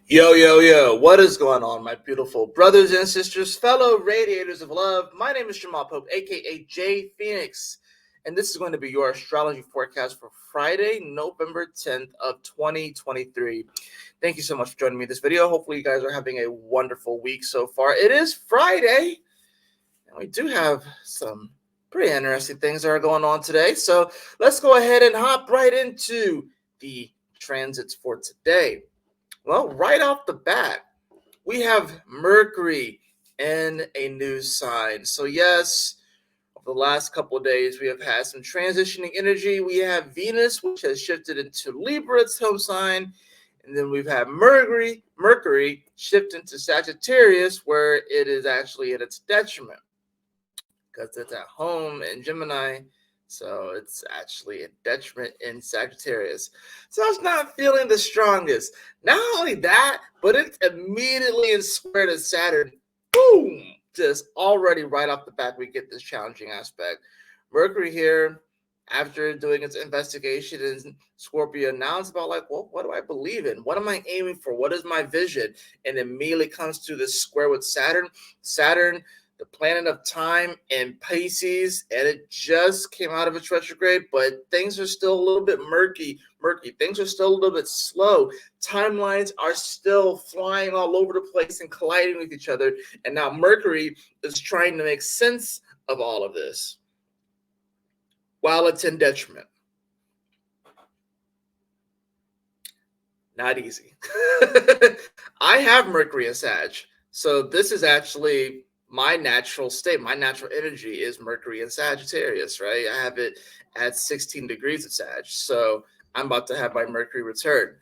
Yo, yo, yo, what is going on, my beautiful brothers and sisters, fellow radiators of love? My name is Jamal Pope, aka J Phoenix, and this is going to be your astrology forecast for Friday, November 10th of 2023. Thank you so much for joining me in this video. Hopefully, you guys are having a wonderful week so far. It is Friday, and we do have some pretty interesting things that are going on today. So let's go ahead and hop right into the transits for today. Well, right off the bat, we have Mercury in a new sign. So, yes, over the last couple of days, we have had some transitioning energy. We have Venus, which has shifted into Libra, its home sign. And then we've had Mercury shift into Sagittarius, where it is actually at its detriment because it's at home in Gemini. So it's actually a detriment in Sagittarius. So I was not feeling the strongest. Not only that, but it's immediately in square to Saturn. Boom! Just already right off the bat, we get this challenging aspect. Mercury here, after doing its investigation in Scorpio, now it's about like, well, what do I believe in? What am I aiming for? What is my vision? And immediately comes to this square with Saturn. Saturn, the planet of time in Pisces, and it just came out of its retrograde, but things are still a little bit murky. Things are still a little bit slow. Timelines are still flying all over the place and colliding with each other. And now Mercury is trying to make sense of all of this while it's in detriment. Not easy. I have Mercury in Sag, so this is actually my natural state. My natural energy is Mercury in Sagittarius, right? I have it at 16 degrees of Sag, so I'm about to have my Mercury return.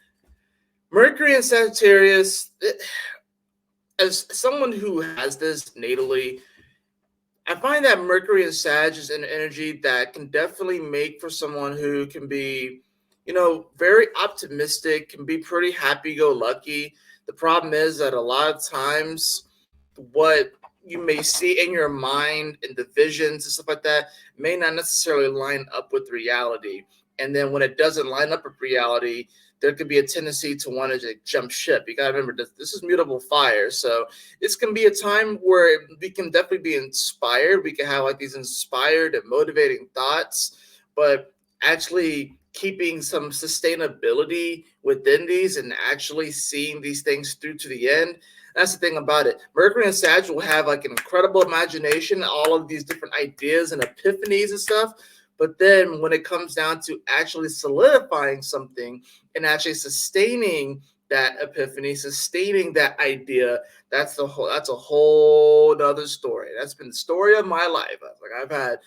Mercury in Sagittarius, as someone who has this natally, I find that Mercury in Sag is an energy that can definitely make for someone who can be, very optimistic, can be pretty happy-go-lucky. The problem is that a lot of times what you may see in your mind and the visions and stuff like that may not necessarily line up with reality. And then when it doesn't line up with reality, there could be a tendency to want to jump ship. You got to remember this is mutable fire. So it's going to be a time where we can definitely be inspired. We can have like these inspired and motivating thoughts, but actually keeping some sustainability within these and actually seeing these things through to the end. That's the thing about it. Mercury and Sag will have like an incredible imagination, all of these different ideas and epiphanies and stuff. But then when it comes down to actually solidifying something and actually sustaining that epiphany, sustaining that idea, that's a whole other story. That's been the story of my life. I've had,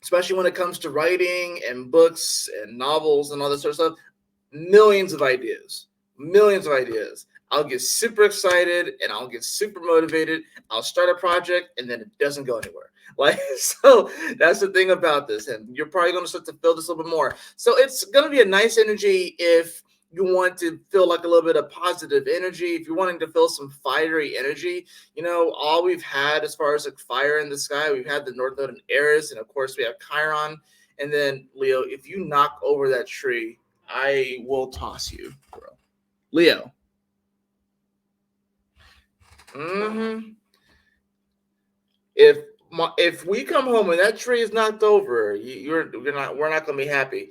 especially when it comes to writing and books and novels and all this sort of stuff, millions of ideas. I'll get super excited and I'll get super motivated. I'll start a project and then it doesn't go anywhere. So that's the thing about this. And you're probably going to start to feel this a little bit more. So it's going to be a nice energy if you want to feel like a little bit of positive energy. If you're wanting to feel some fiery energy, all we've had as far as like fire in the sky, we've had the North Node and Eris, and of course we have Chiron. And then Leo, if you knock over that tree, I will toss you, bro. Leo. If we come home and that tree is knocked over, we're not going to be happy.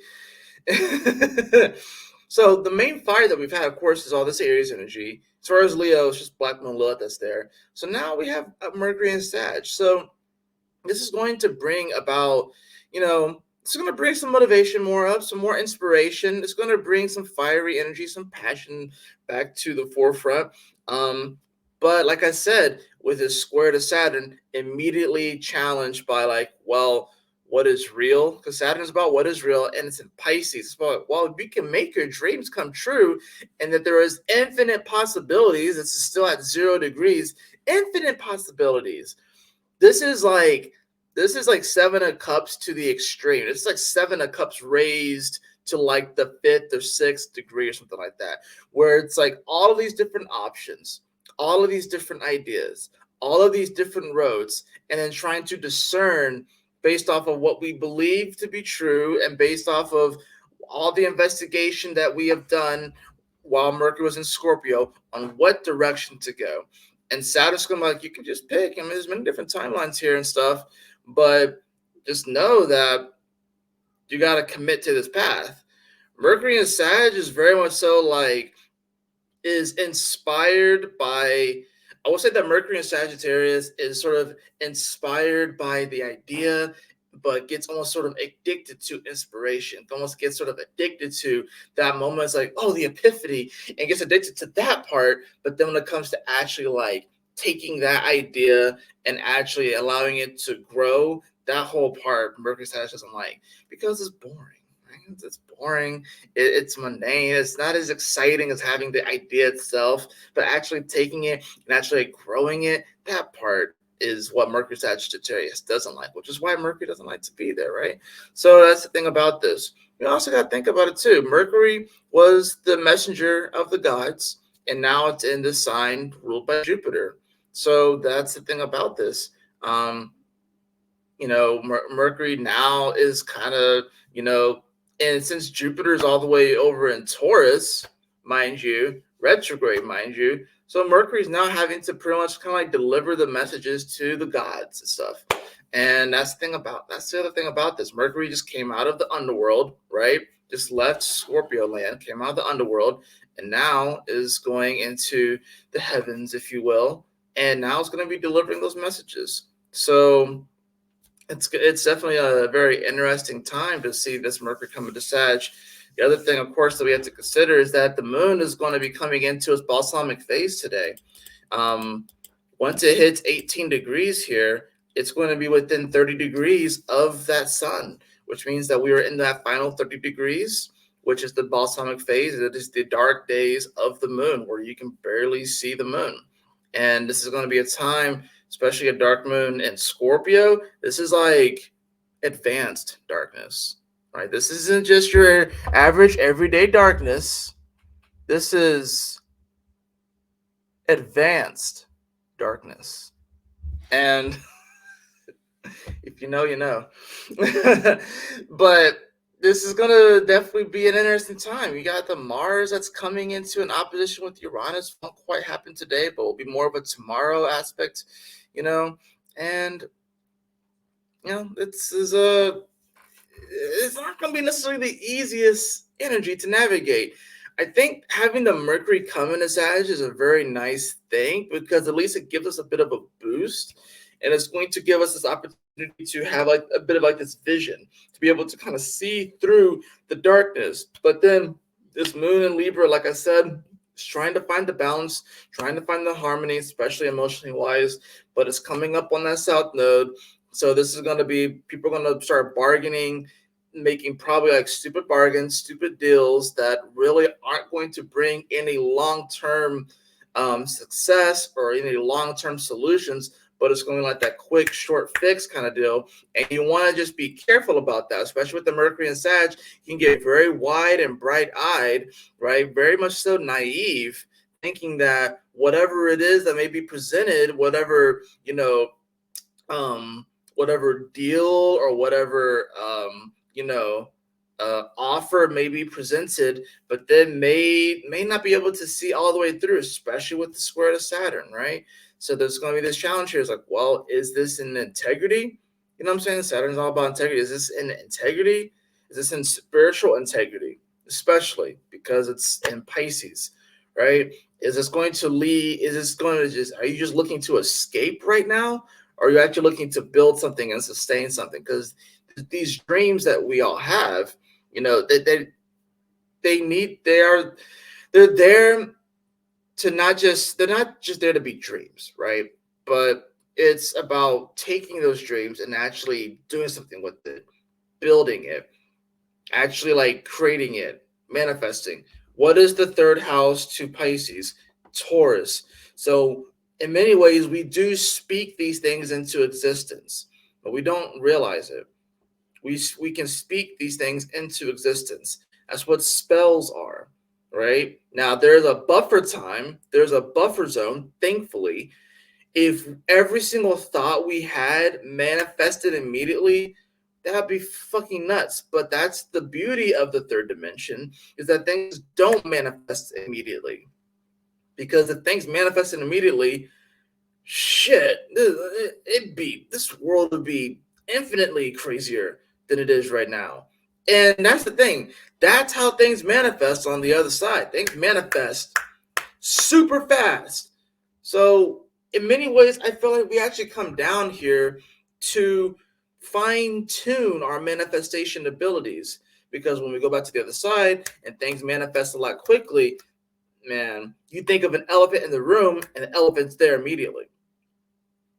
So the main fire that we've had, of course, is all this Aries energy. As far as Leo, it's just Black Moon Lilith that's there. So now we have Mercury and Sag. So this is going to bring about, it's going to bring some motivation more up, some more inspiration. It's going to bring some fiery energy, some passion back to the forefront. But like I said, with this square to Saturn, immediately challenged by like, well, what is real? Because Saturn is about what is real, and it's in Pisces. It's about, well, we can make your dreams come true, and that there is infinite possibilities. It's still at 0 degrees, infinite possibilities. This is like 7 of Cups to the extreme. It's like 7 of Cups raised to like the 5th or 6th degree or something like that, where it's like all of these different options, all of these different ideas, all of these different roads, and then trying to discern based off of what we believe to be true and based off of all the investigation that we have done, while Mercury was in Scorpio on what direction to go. And Saturn's going to be like, you can just pick. I mean, there's many different timelines here and stuff, but just know that you got to commit to this path. Mercury in Sag is very much so like is inspired by, I will say that Mercury in Sagittarius is sort of inspired by the idea, but gets almost sort of addicted to inspiration. Almost gets sort of addicted to that moment. It's like, oh, the epiphany, and gets addicted to that part. But then when it comes to actually like taking that idea and actually allowing it to grow, that whole part Mercury Sagittarius doesn't like because it's boring. Right? It's boring. It's mundane. It's not as exciting as having the idea itself, but actually taking it and actually growing it. That part is what Mercury Sagittarius doesn't like, which is why Mercury doesn't like to be there, right? So that's the thing about this. You also got to think about it too. Mercury was the messenger of the gods, and now it's in the sign ruled by Jupiter. So that's the thing about this. Mercury now is kind of, and since Jupiter is all the way over in Taurus, mind you, retrograde, mind you, so Mercury is now having to pretty much kind of like deliver the messages to the gods and stuff. And that's the other thing about this. Mercury just came out of the underworld, right? Just left Scorpio land, came out of the underworld, and now is going into the heavens, if you will. And now it's going to be delivering those messages. So it's definitely a very interesting time to see this Mercury come into Sag. The other thing, of course, that we have to consider is that the moon is going to be coming into its balsamic phase today. Once it hits 18 degrees here, it's going to be within 30 degrees of that sun, which means that we are in that final 30 degrees, which is the balsamic phase. It is the dark days of the moon where you can barely see the moon. And this is going to be a time, especially a dark moon in Scorpio. This is like advanced darkness, right? This isn't just your average everyday darkness. This is advanced darkness. And if you know, you know. But this is going to definitely be an interesting time. You got the Mars that's coming into an opposition with Uranus. Won't quite happen today, but will be more of a tomorrow aspect, and it's not going to be necessarily the easiest energy to navigate. I think having the Mercury come into Sag is a very nice thing because at least it gives us a bit of a boost, and it's going to give us this opportunity to have like a bit of like this vision to be able to kind of see through the darkness. But then this moon in Libra, like I said, is trying to find the balance, trying to find the harmony, especially emotionally wise, but it's coming up on that south node. So this is going to be, people are going to start bargaining, making probably like stupid bargains, stupid deals that really aren't going to bring any long-term success or any long-term solutions, but it's going to be like that quick, short fix kind of deal. And you want to just be careful about that, especially with the Mercury and Sag. You can get very wide and bright-eyed, right? Very much so naive, thinking that whatever it is that may be presented, whatever, whatever deal or whatever, offer may be presented, but then may not be able to see all the way through, especially with the square to Saturn, right? So there's going to be this challenge here. It's like, well, is this in integrity? You know what I'm saying? Saturn's all about integrity. Is this in integrity? Is this in spiritual integrity? Especially because it's in Pisces, right? Is this going to lead? Is this going to just, are you just looking to escape right now? Or are you actually looking to build something and sustain something? Because these dreams that we all have, they're there to they're not just there to be dreams, right? But it's about taking those dreams and actually doing something with it, building it, actually like creating it, manifesting. What is the third house to Pisces? Taurus. So in many ways, we do speak these things into existence, but we don't realize it. We can speak these things into existence. That's what spells are, right? Now, there's a buffer time, there's a buffer zone, thankfully. If every single thought we had manifested immediately, that'd be fucking nuts. But that's the beauty of the third dimension, is that things don't manifest immediately. Because if things manifested immediately, shit, this world would be infinitely crazier than it is right now. And that's the thing. That's how things manifest on the other side. Things manifest super fast. So in many ways, I feel like we actually come down here to fine tune our manifestation abilities. Because when we go back to the other side and things manifest a lot quickly, man, you think of an elephant in the room and the elephant's there immediately.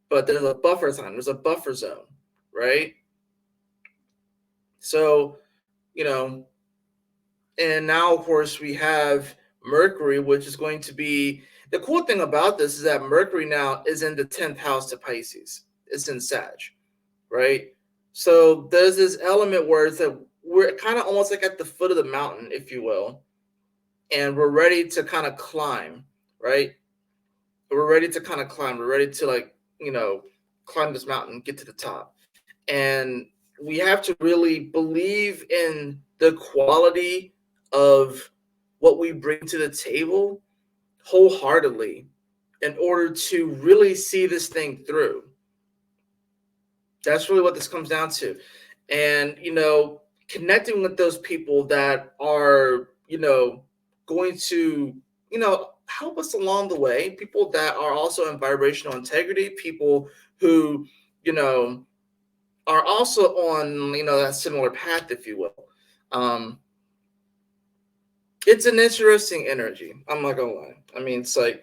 But there's a buffer time, there's a buffer zone, right? So, you know, and now, of course, we have Mercury, which is going to be the cool thing about this is that Mercury now is in the 10th house to Pisces. It's in Sag, right? So there's this element where it's that we're kind of almost like at the foot of the mountain, if you will, and we're ready to kind of climb, right? We're ready to kind of climb. We're ready to, like, climb this mountain, get to the top. And we have to really believe in the quality of what we bring to the table wholeheartedly in order to really see this thing through. That's really what this comes down to. And, connecting with those people that are, going to, help us along the way, people that are also in vibrational integrity, people who, are also on, that similar path, if you will. It's an interesting energy. I'm not gonna lie. I mean, it's like,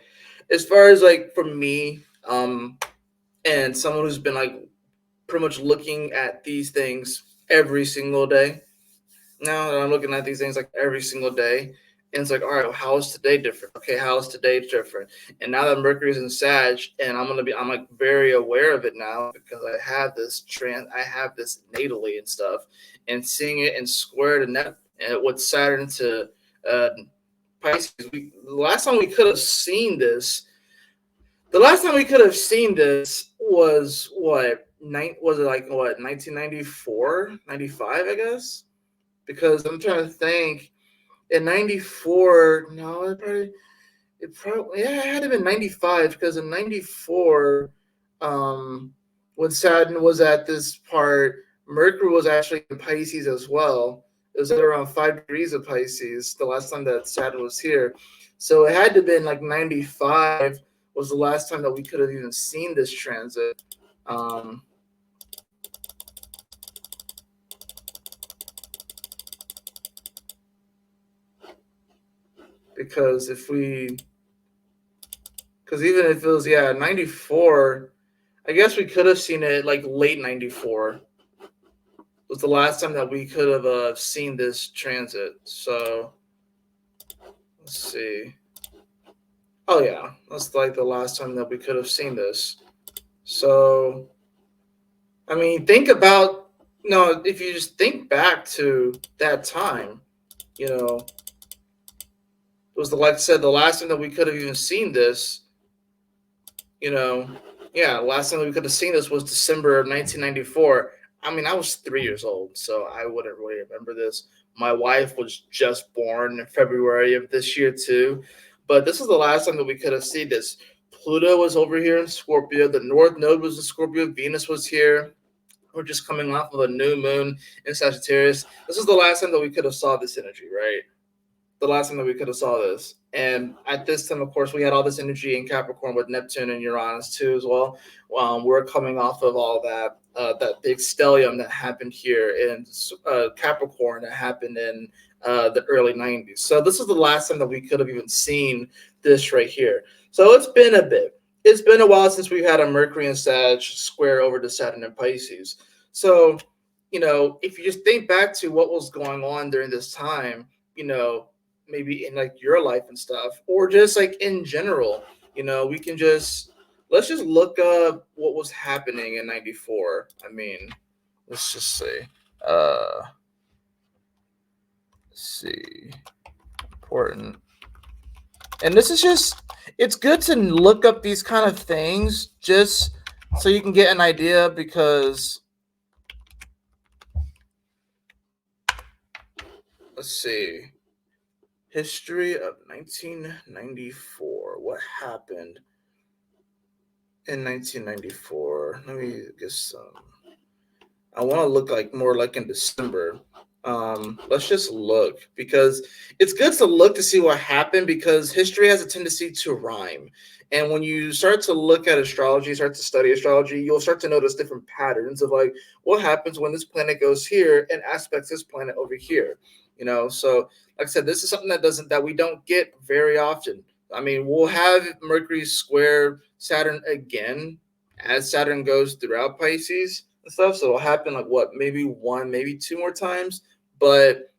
as far as like for me, and someone who's been like pretty much looking at these things every single day. Now that I'm looking at these things like every single day, and it's like, all right, well, how is today different? Okay, how is today different? And now that Mercury's in Sag, and I'm like very aware of it now because I have this natally and stuff, and seeing it in square to net with Saturn to Pisces. The last time we could have seen this was what? Was it like what, 1994, 95, I guess? Because I'm trying to think. In 94, no, it probably yeah, it had to have been 95, because in 94, when Saturn was at this part, Mercury was actually in Pisces as well. It was at around 5 degrees of Pisces the last time that Saturn was here. So it had to have been like 95 was the last time that we could have even seen this transit. Because even if it was 94, I guess we could have seen it like late 94 was the last time that we could have seen this transit. So let's see. Oh yeah, that's like the last time that we could have seen this. So I mean, think about, if you just think back to that time, it was like I said, the last time that we could have even seen this. Last time that we could have seen this was December of 1994. I mean, I was 3 years old, so I wouldn't really remember this. My wife was just born in February of this year too, but this is the last time that we could have seen this. Pluto was over here in Scorpio. The North Node was in Scorpio. Venus was here. We're just coming off of a new moon in Sagittarius. This is the last time that we could have saw this energy, right? The last time that we could have saw this. And at this time, of course, we had all this energy in Capricorn with Neptune and Uranus too as well. We're coming off of all that big stellium that happened here in Capricorn that happened in the early 90s. So this is the last time that we could have even seen this right here. So it's been a bit. It's been a while since we've had a Mercury and Sag square over to Saturn and Pisces. So, if you just think back to what was going on during this time, maybe in like your life and stuff, or just like in general, we can let's just look up what was happening in 94. I mean, let's just see. Let's see. Important. And this is it's good to look up these kind of things just so you can get an idea, because let's see. History of 1994. What happened in 1994? Let me get some. I want to look like more like in December. Let's just look because it's good to look to see what happened because history has a tendency to rhyme. And when you start to look at astrology, start to study astrology, you'll start to notice different patterns of like what happens when this planet goes here and aspects this planet over here. So like I said, this is something that we don't get very often. I mean, we'll have Mercury square Saturn again as Saturn goes throughout Pisces and stuff. So it'll happen like what, maybe one, maybe two more times. But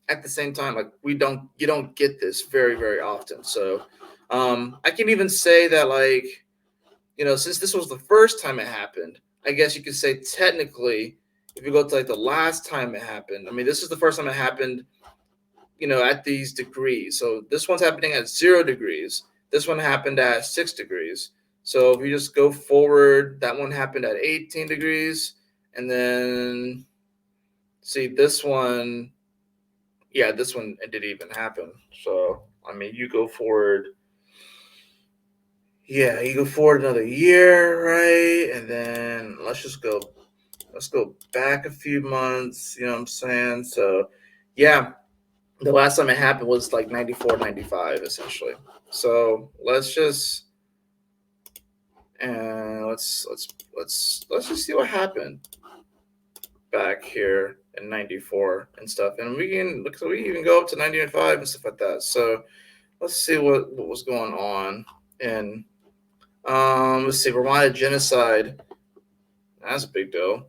at the same time, like you don't get this very, very often. So I can even say that like, since this was the first time it happened, I guess you could say technically, if you go to like the last time it happened, I mean, this is the first time it happened, at these degrees. So this one's happening at 0 degrees. This one happened at 6 degrees. So if you just go forward, that one happened at 18 degrees. And then see this one, yeah, this one it didn't even happen. So I mean, you go forward, yeah, you go forward another year, right? And then let's go back a few months. You know what I'm saying? So yeah, the last time it happened was like 94, 95, essentially. So let's just and let's just see what happened back here in 94 and stuff. And we can look, so we even go up to 95 and stuff like that. So let's see what was going on. And let's see, Rwanda genocide. That's a big deal.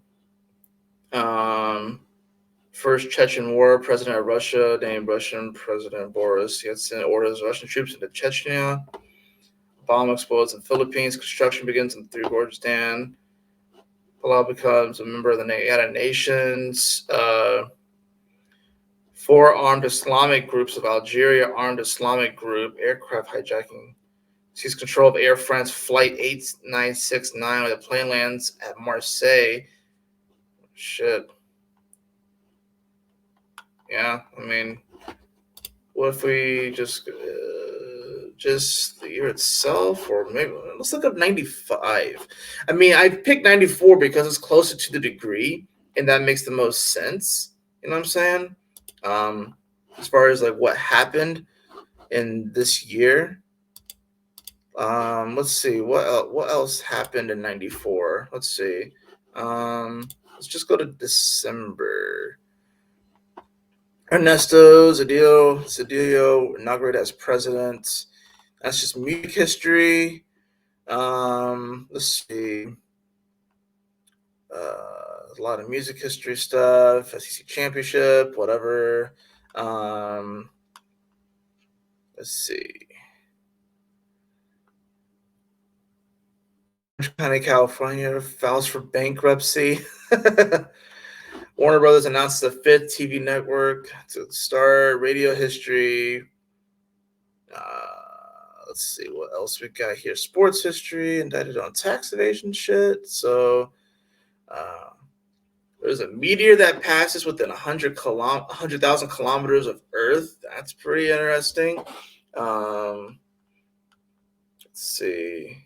First Chechen War, President of Russia named Russian President Boris Yeltsin orders Russian troops into Chechnya. Bomb explodes in Philippines. Construction begins in Three Gorges Dam. Palau becomes a member of the United Nations. Four armed Islamic groups of Algeria, armed Islamic group, aircraft hijacking. Sees control of Air France Flight 8969 where the plane lands at Marseille. Shit. Yeah, I mean, what if we just the year itself, or maybe let's look up 95. I mean, I picked 94 because it's closer to the degree, and that makes the most sense. You know what I'm saying? Um, as far as like what happened in this year. Let's see what else happened in 94. Let's see. Let's just go to December. Ernesto Zedillo inaugurated as president. That's just music history. Let's see. A lot of music history stuff, SEC championship, whatever. Let's see. Orange County, California files for bankruptcy. Warner Brothers announced the fifth TV network to start. Radio history. Let's see what else we got here. Sports history, indicted on tax evasion shit. So there's a meteor that passes within 100,000 kilometers of Earth. That's pretty interesting. Let's see.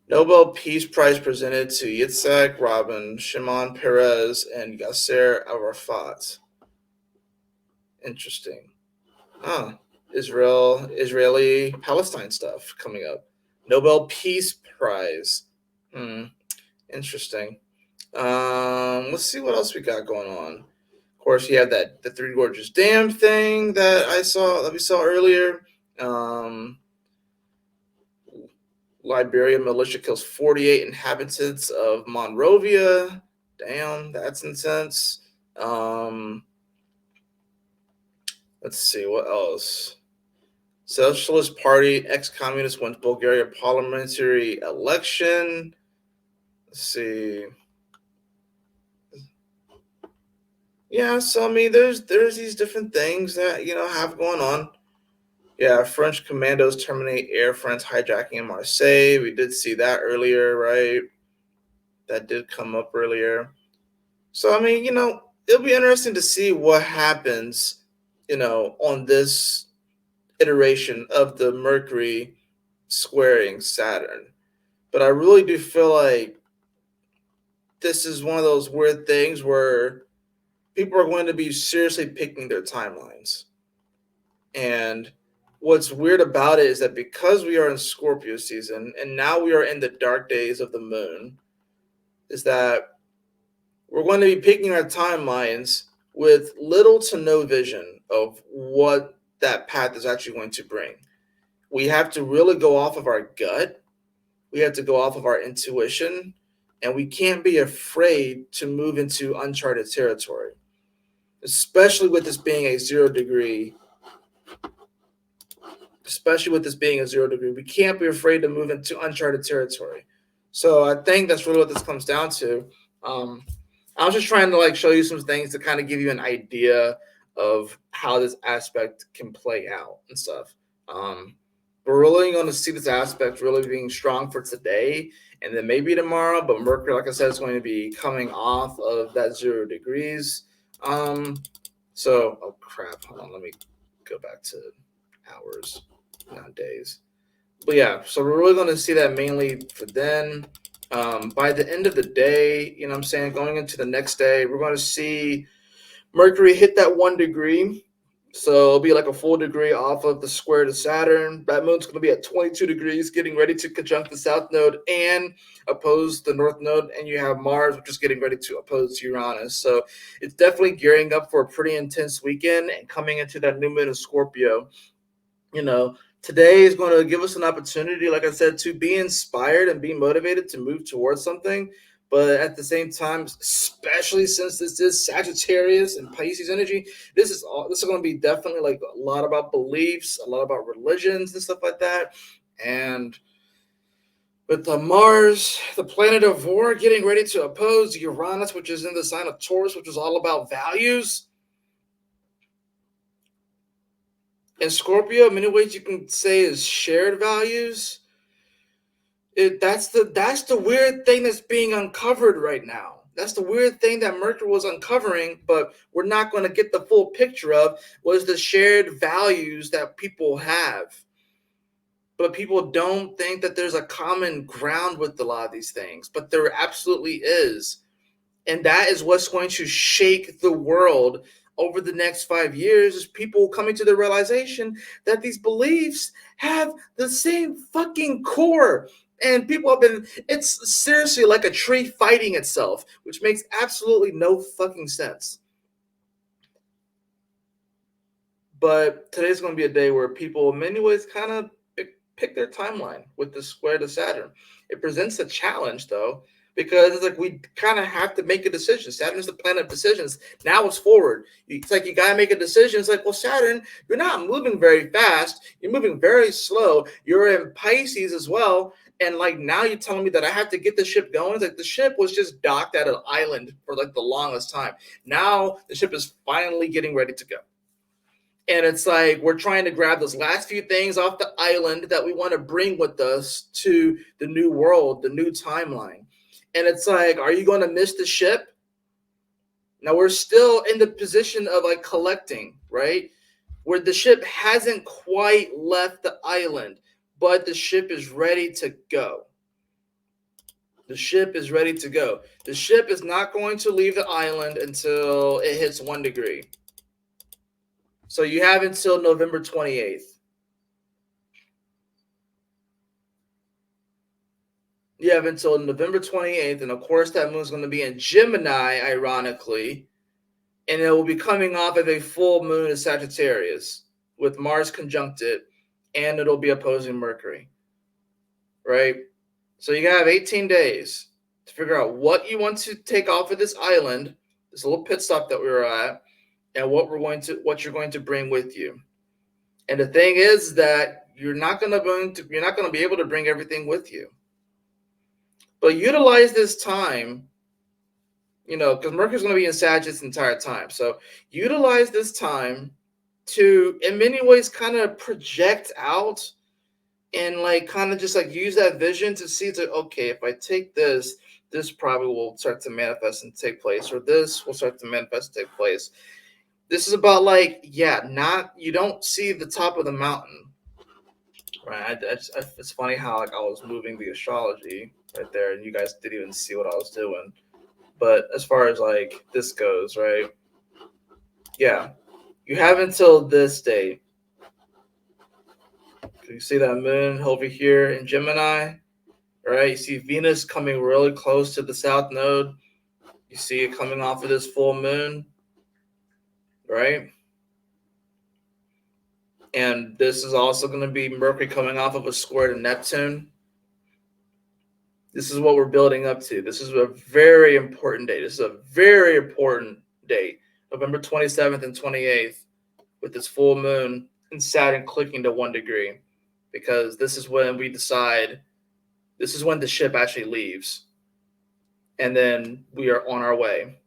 Nobel Peace Prize presented to Yitzhak Rabin, Shimon Peres, and Yasser Arafat. Interesting. Israeli Palestine stuff coming up. Nobel Peace Prize. Interesting. Let's see what else we got going on. Of course, you have the Three Gorges Dam thing that we saw earlier. Liberia militia kills 48 inhabitants of Monrovia. Damn, that's intense. Let's see what else. Socialist Party ex-communist wins Bulgaria parliamentary election. Let's see. Yeah, so I mean, there's these different things that have going on. Yeah, French commandos terminate Air France hijacking in Marseille. We did see that earlier, right? that did come up earlier. So I mean, it'll be interesting to see what happens, on this iteration of the Mercury squaring Saturn. But I really do feel like this is one of those weird things where people are going to be seriously picking their timelines. And what's weird about it is that because we are in Scorpio season and now we are in the dark days of the moon, is that we're going to be picking our timelines with little to no vision of what that path is actually going to bring. We have to really go off of our gut. We have to go off of our intuition, and we can't be afraid to move into uncharted territory, especially with this being a 0 degree. Especially with this being a 0 degree, we can't be afraid to move into uncharted territory. So I think that's really what this comes down to. Um, I was just trying to show you some things to kind of give you an idea of how this aspect can play out and stuff. We're really going to see this aspect really being strong for today and then maybe tomorrow. But Mercury, like I said, is going to be coming off of that 0 degrees. Oh crap! Hold on, let me go back to hours, not days. But yeah, so we're really going to see that mainly for then. By the end of the day, what I'm saying, going into the next day, we're going to see Mercury hit that 1 degree. So it'll be like a full degree off of the square to Saturn. That moon's going to be at 22 degrees, getting ready to conjunct the south node and oppose the north node. And you have Mars, which is getting ready to oppose Uranus. So it's definitely gearing up for a pretty intense weekend and coming into that new moon in Scorpio. Today is going to give us an opportunity, like I said, to be inspired and be motivated to move towards something. But at the same time, especially since this is Sagittarius and Pisces energy, this is going to be definitely like a lot about beliefs, a lot about religions and stuff like that. And with the Mars, the planet of war, getting ready to oppose Uranus, which is in the sign of Taurus, which is all about values. And Scorpio, in many ways you can say is shared values. That's the weird thing that's being uncovered right now. That's the weird thing that Mercury was uncovering, but we're not going to get the full picture of was the shared values that people have. But people don't think that there's a common ground with a lot of these things, but there absolutely is. And that is what's going to shake the world over the next 5 years, is people coming to the realization that these beliefs have the same fucking core. And people have been, it's seriously like a tree fighting itself, which makes absolutely no fucking sense. But today's going to be a day where people, in many ways, kind of pick their timeline with the square to Saturn. It presents a challenge, though, because it's like we kind of have to make a decision. Saturn is the planet of decisions. Now it's forward. It's like you got to make a decision. It's like, well, Saturn, you're not moving very fast. You're moving very slow. You're in Pisces as well. And like now you're telling me that I have to get the ship going. It's like the ship was just docked at an island for like the longest time. Now the ship is finally getting ready to go. And it's like we're trying to grab those last few things off the island that we want to bring with us to the new world, the new timeline. And it's like, are you going to miss the ship? Now we're still in the position of like collecting, right? Where the ship hasn't quite left the island, but the ship is ready to go. The ship is ready to go. The ship is not going to leave the island until it hits 1 degree. So you have until November 28th. You have until November 28th. And of course, that moon is going to be in Gemini, ironically. And it will be coming off of a full moon in Sagittarius with Mars conjunct it. And it'll be opposing Mercury. Right? So you have 18 days to figure out what you want to take off of this island, this little pit stop that we were at, and what you're going to bring with you. And the thing is that you're not going to be able to bring everything with you. But utilize this time, because Mercury's going to be in Sag this entire time. So utilize this time to, in many ways, kind of project out and like kind of just like use that vision to see that, okay, if I take this, this probably will start to manifest and take place, or this will start to manifest and take place. This is about like, yeah, not you don't see the top of the mountain, right? It's funny how like I was moving the astrology right there, and you guys didn't even see what I was doing. But as far as like this goes, right? Yeah, you have until this date. You see that moon over here in Gemini, right? You see Venus coming really close to the south node. You see it coming off of this full moon, right? And this is also going to be Mercury coming off of a square to Neptune. This is what we're building up to. This is a very important date. This is a very important date. November 27th and 28th with this full moon and Saturn clicking to 1 degree, because this is when we decide, this is when the ship actually leaves. And then we are on our way.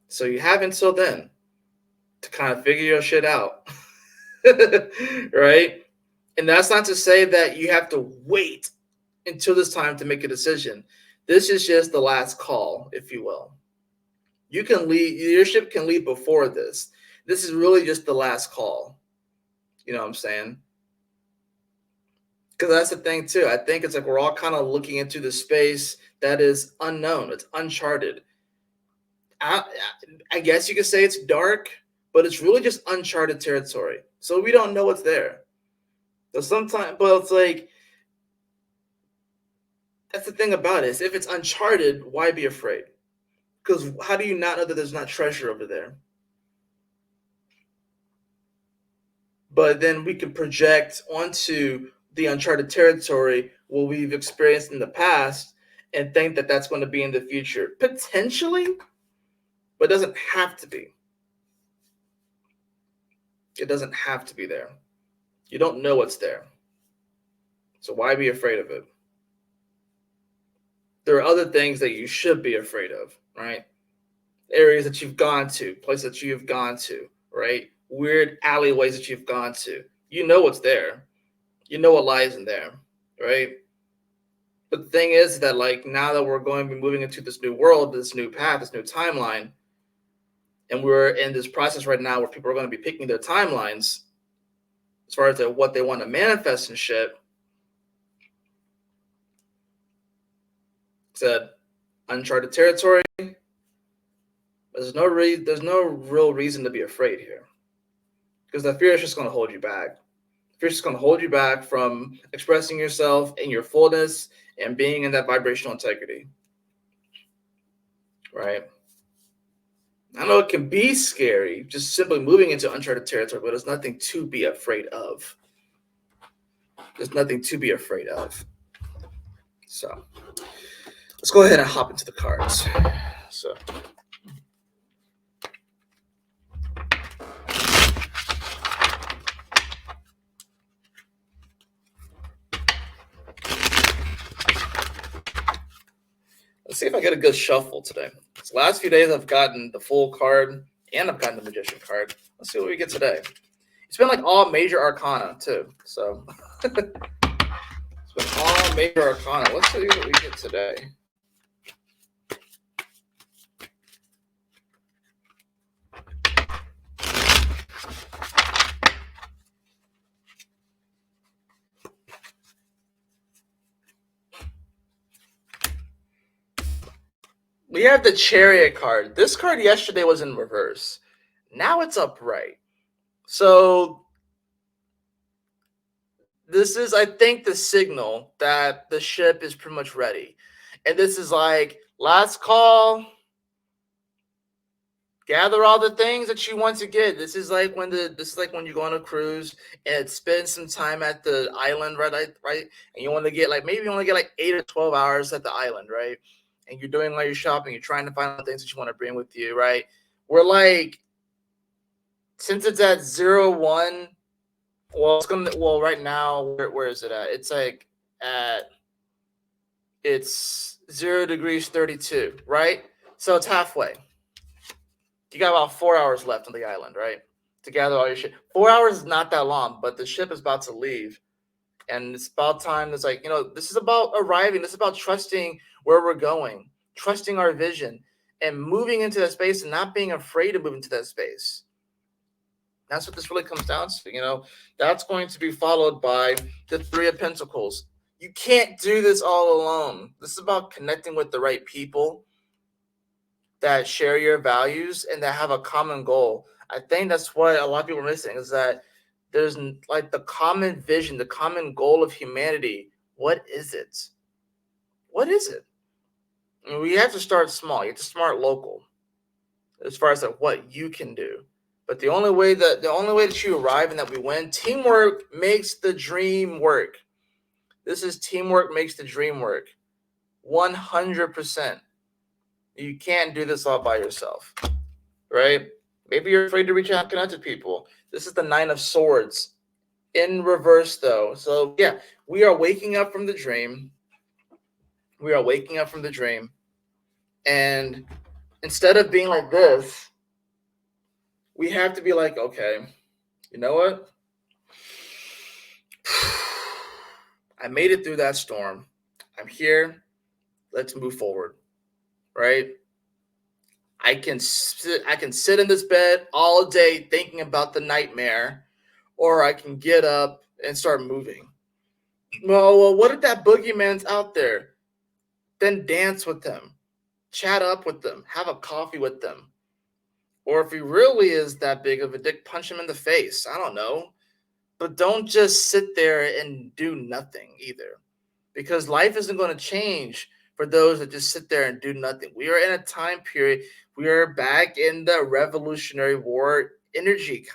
So you have until then to kind of figure your shit out. Right? And that's not to say that you have to wait until this time to make a decision. This is just the last call, if you will. You can leave, your ship can leave before this. This is really just the last call. You know what I'm saying? Because that's the thing too. I think it's like we're all kind of looking into the space that is unknown. It's uncharted. I guess you could say it's dark, but it's really just uncharted territory. So we don't know what's there. So sometimes, but it's like, that's the thing about it. Is if it's uncharted, why be afraid? Because how do you not know that there's not treasure over there? But then we can project onto the uncharted territory what we've experienced in the past and think that that's going to be in the future. Potentially, but it doesn't have to be. It doesn't have to be there. You don't know what's there. So why be afraid of it? There are other things that you should be afraid of, right? Areas that you've gone to, places that you've gone to, right? Weird alleyways that you've gone to. You know what's there. You know what lies in there, right? But the thing is that, like, now that we're going to be moving into this new world, this new path, this new timeline, and we're in this process right now where people are going to be picking their timelines as far as what they want to manifest and shit. Said uncharted territory. There's no real reason to be afraid here, because that fear is just going to hold you back. Fear is just going to hold you back from expressing yourself in your fullness and being in that vibrational integrity, right? I know it can be scary just simply moving into uncharted territory, but there's nothing to be afraid of. There's nothing to be afraid of. So let's go ahead and hop into the cards. So let's see if I get a good shuffle today. These last few days I've gotten the Fool card and I've gotten the Magician card. Let's see what we get today. It's been like all major arcana too. So it's been all major arcana. Let's see what we get today. We have the Chariot card. This card yesterday was in reverse. Now it's upright. So this is, I think, the signal that the ship is pretty much ready. And this is like last call. Gather all the things that you want to get. This is like when you go on a cruise and spend some time at the island, right? And you want to get maybe you want to get like 8 or 12 hours at the island, right? And you're doing all your shopping, you're trying to find things that you want to bring with you, right? We're like, since it's at 0-1, right now, where is it at? It's like it's 0 degrees 32, right? So it's halfway. You got about 4 hours left on the island, right? To gather all your shit. 4 hours is not that long, but the ship is about to leave. And it's about time. It's like, this is about arriving. This is about trusting where we're going, trusting our vision, and moving into that space and not being afraid to move into that space. That's what this really comes down to. That's going to be followed by the Three of Pentacles. You can't do this all alone. This is about connecting with the right people that share your values and that have a common goal. I think that's what a lot of people are missing, is that there's like the common vision, the common goal of humanity. What is it? What is it? I mean, we have to start small. You have to start local as far as like what you can do. But the only way that you arrive and that we win, teamwork makes the dream work. This is teamwork makes the dream work. 100%. You can't do this all by yourself, right? Maybe you're afraid to reach out and connect to people. This is the Nine of Swords in reverse, though. So yeah, we are waking up from the dream. We are waking up from the dream. And instead of being like this, we have to be like, okay, you know what? I made it through that storm. I'm here. Let's move forward, right? I can sit in this bed all day thinking about the nightmare, or I can get up and start moving. Well, what if that boogeyman's out there? Then dance with them, chat up with them, have a coffee with them. Or if he really is that big of a dick, punch him in the face. I don't know. But don't just sit there and do nothing either, because life isn't going to change for those that just sit there and do nothing. We are in a time period. We are back in the Revolutionary War energy,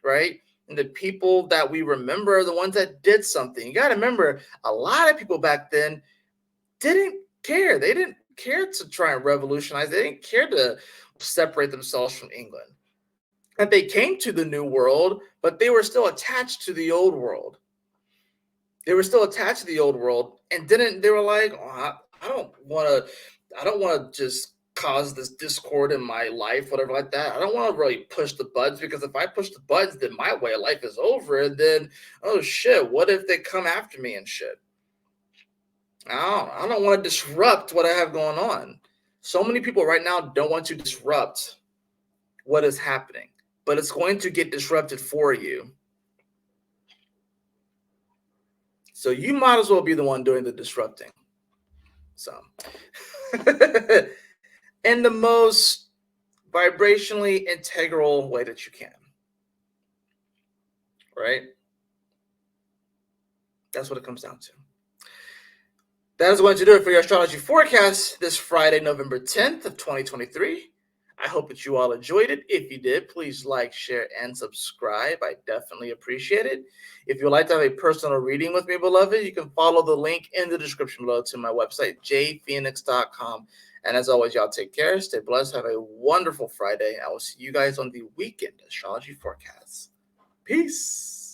right? And the people that we remember are the ones that did something. You got to remember, a lot of people back then didn't care. They didn't care to try and revolutionize. They didn't care to separate themselves from England. And they came to the new world, but they were still attached to the old world. They were still attached to the old world, and they were like, oh, I don't want to just cause this discord in my life, whatever like that. I don't want to really push the buttons, because if I push the buttons, then my way of life is over. And then, oh shit, what if they come after me and shit? I don't want to disrupt what I have going on. So many people right now don't want to disrupt what is happening, but it's going to get disrupted for you. So you might as well be the one doing the disrupting. So, in the most vibrationally integral way that you can, right? That's what it comes down to. That is going to do it for your astrology forecast this Friday, November 10th of 2023. I hope that you all enjoyed it. If you did, please like, share, and subscribe. I definitely appreciate it. If you'd like to have a personal reading with me, beloved, you can follow the link in the description below to my website, jphoenix.com. And as always, y'all take care, stay blessed, have a wonderful Friday. I will see you guys on the weekend astrology forecast. Peace.